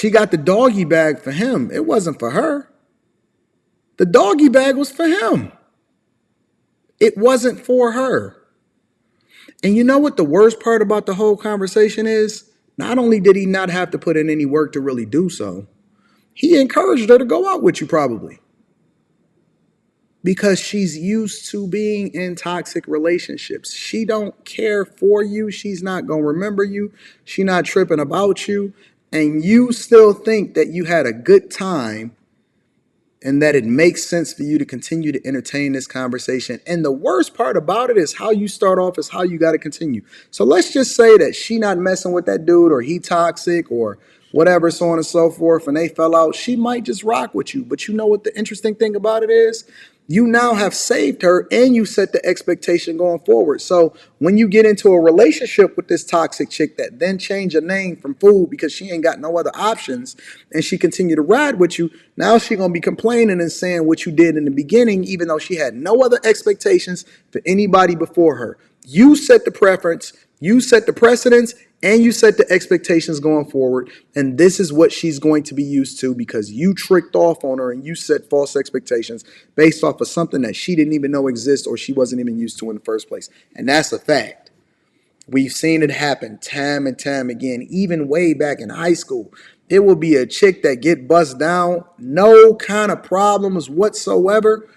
she got the doggy bag for him. It wasn't for her. The doggy bag was for him. It wasn't for her. And you know what the worst part about the whole conversation is? Not only did he not have to put in any work to really do so, he encouraged her to go out with you probably. Because she's used to being in toxic relationships. She don't care for you. She's not going to remember you. She's not tripping about you. And you still think that you had a good time and that it makes sense for you to continue to entertain this conversation. And the worst part about it is how you start off is how you got to continue. So let's just say that she not messing with that dude, or he toxic, or whatever, so on and so forth, and they fell out. She might just rock with you. But you know what the interesting thing about it is? You now have saved her and you set the expectation going forward. So when you get into a relationship with this toxic chick that then change her name from food because she ain't got no other options and she continue to ride with you, now she going to be complaining and saying what you did in the beginning, even though she had no other expectations for anybody before her. You set the preference, you set the precedence, and you set the expectations going forward. And this is what she's going to be used to because you tricked off on her and you set false expectations based off of something that she didn't even know exists or she wasn't even used to in the first place. And that's a fact. We've seen it happen time and time again, even way back in high school. It will be a chick that get bust down, no kind of problems whatsoever.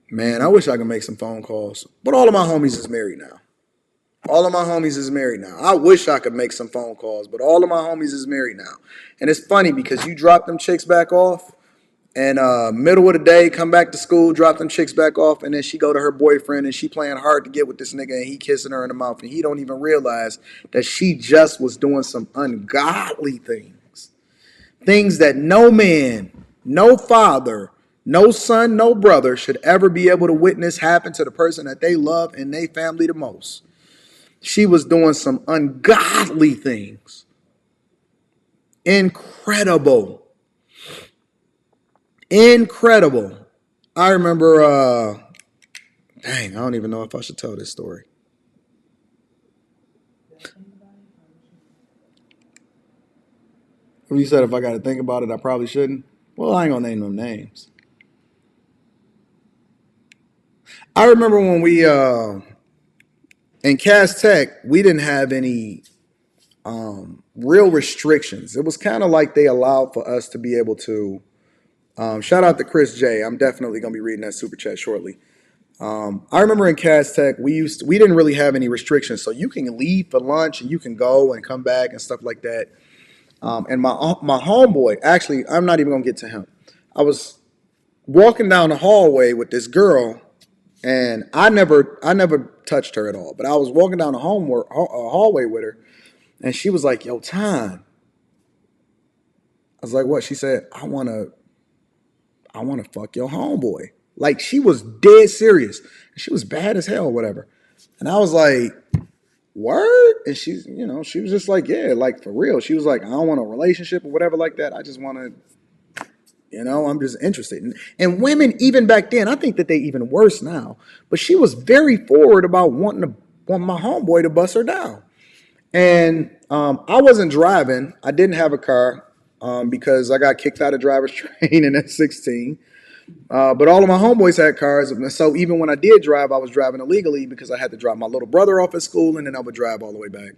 Man, I wish I could make some phone calls. But all of my homies is married now. All of my homies is married now. I wish I could make some phone calls, but all of my homies is married now. And it's funny because you drop them chicks back off and middle of the day, come back to school, drop them chicks back off, and then she go to her boyfriend and she playing hard to get with this nigga and he kissing her in the mouth and he don't even realize that she just was doing some ungodly things. Things that no man, no father, no son, no brother should ever be able to witness happen to the person that they love and they family the most. She was doing some ungodly things. Incredible. Incredible. I remember, dang, I don't even know if I should tell this story. You said if I got to think about it, I probably shouldn't. Well, I ain't going to name them names. I remember when we, in Cass Tech, we didn't have any real restrictions. It was kind of like they allowed for us to be able to. Shout out to Chris J. I'm definitely gonna be reading that super chat shortly. I remember in Cass Tech, we didn't really have any restrictions, so you can leave for lunch and you can go and come back and stuff like that. And my homeboy, actually, I'm not even gonna get to him. I was walking down the hallway with this girl, and I never touched her at all. But I was walking down the hallway with her, and she was like, "Yo, Tom." I was like, "What?" She said, "I wanna fuck your homeboy." Like, she was dead serious. She was bad as hell or whatever. And I was like, "Word?" And she was just like, "Yeah, like for real." She was like, "I don't want a relationship or whatever like that. I just want to, I'm just interested." And women, even back then, I think that they even worse now. But she was very forward about want my homeboy to bust her down. And I wasn't driving. I didn't have a car because I got kicked out of driver's training at 16. But all of my homeboys had cars. So even when I did drive, I was driving illegally because I had to drop my little brother off at school and then I would drive all the way back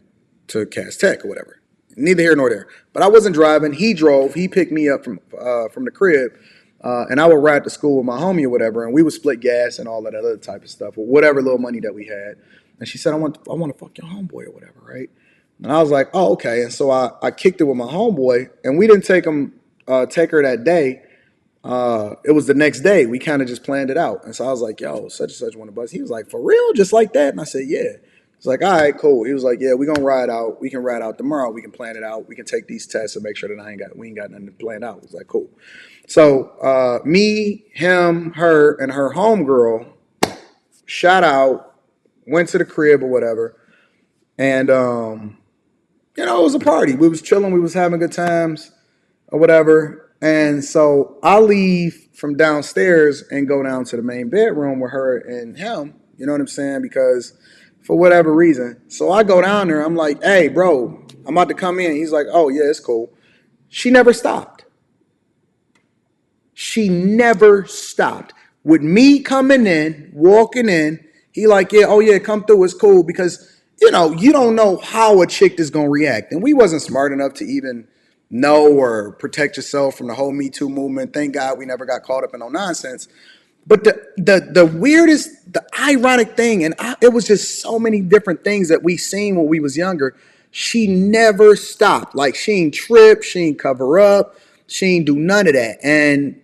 to Cass Tech or whatever. Neither here nor there. But I wasn't driving. He drove. He picked me up from the crib. And I would ride to school with my homie or whatever. And we would split gas and all that other type of stuff or whatever little money that we had. And she said, I want to fuck your homeboy or whatever, right? And I was like, oh, okay. And so I kicked it with my homeboy. And we didn't take her that day. It was the next day. We kind of just planned it out. And so I was like, yo, such and such want to bust. He was like, for real? Just like that? And I said, yeah. He's like, all right, cool. He was like, yeah, we're going to ride out. We can ride out tomorrow. We can plan it out. We can take these tests and make sure that we ain't got nothing to plan out. I was like, cool. So me, him, her, and her homegirl shot out, went to the crib or whatever. And, it was a party. We was chilling. We was having good times or whatever. And so I leave from downstairs and go down to the main bedroom with her and him, you know what I'm saying? Because for whatever reason. So I go down there. I'm like, hey, bro, I'm about to come in. He's like, oh, yeah, it's cool. She never stopped. She never stopped. With me coming in, walking in, he like, yeah, oh yeah, come through, it's cool. Because, you don't know how a chick is going to react. And we wasn't smart enough to even know or protect yourself from the whole Me Too movement. Thank God we never got caught up in no nonsense. But the weirdest, the ironic thing, and it was just so many different things that we seen when we was younger. She never stopped. Like, she ain't trip, she ain't cover up, she ain't do none of that. And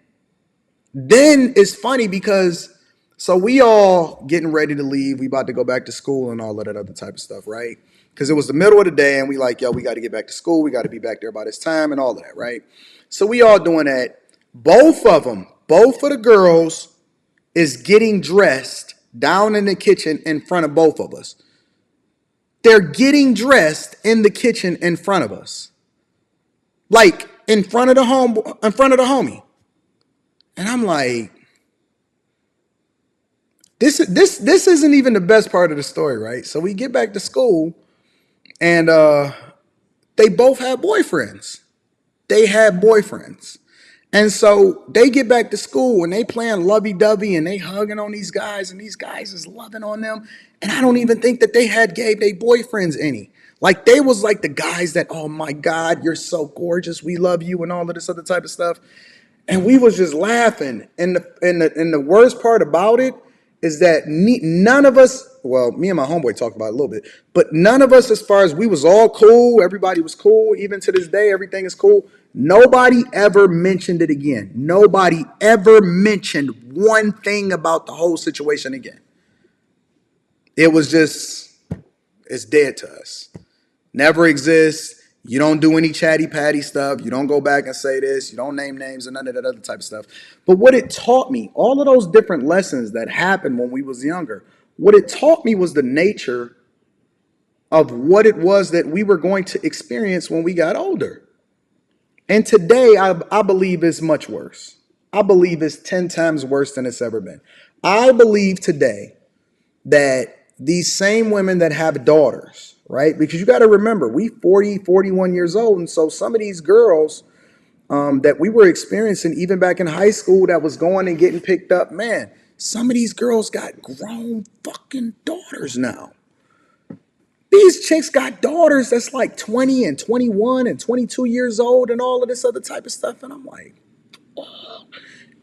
then it's funny because so we all getting ready to leave. We about to go back to school and all of that other type of stuff, right? Because it was the middle of the day and we like, yo, we got to get back to school. We got to be back there by this time and all of that, right? So we all doing that. Both of them, both of the girls is getting dressed down in the kitchen in front of both of us. They're getting dressed in the kitchen in front of us. Like in front of the homie. And I'm like, this isn't even the best part of the story, right? So we get back to school and they both had boyfriends. They had boyfriends. And so they get back to school and they playing lovey-dovey and they hugging on these guys and these guys is loving on them. And I don't even think that they had gave their boyfriends any. Like they was like the guys that, oh my God, you're so gorgeous. We love you and all of this other type of stuff. And we was just laughing. And the worst part about it is that none of us, well, me and my homeboy talked about it a little bit, but none of us, as far as we was all cool, everybody was cool, even to this day, everything is cool. Nobody ever mentioned it again. Nobody ever mentioned one thing about the whole situation again. It was just, it's dead to us. Never exists. You don't do any chatty patty stuff. You don't go back and say this. You don't name names and none of that other type of stuff. But what it taught me, all of those different lessons that happened when we was younger, what it taught me was the nature of what it was that we were going to experience when we got older. And today, I believe it's much worse. I believe it's 10 times worse than it's ever been. I believe today that these same women that have daughters, right? Because you got to remember, we 40, 41 years old. And so some of these girls that we were experiencing even back in high school that was going and getting picked up, man, some of these girls got grown fucking daughters now. These chicks got daughters that's like 20 and 21 and 22 years old and all of this other type of stuff. And I'm like, oh.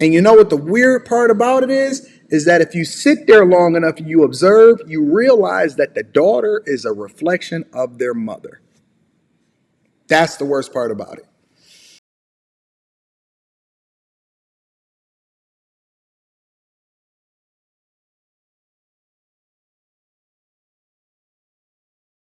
And you know what the weird part about it is that if you sit there long enough and you observe, you realize that the daughter is a reflection of their mother. That's the worst part about it.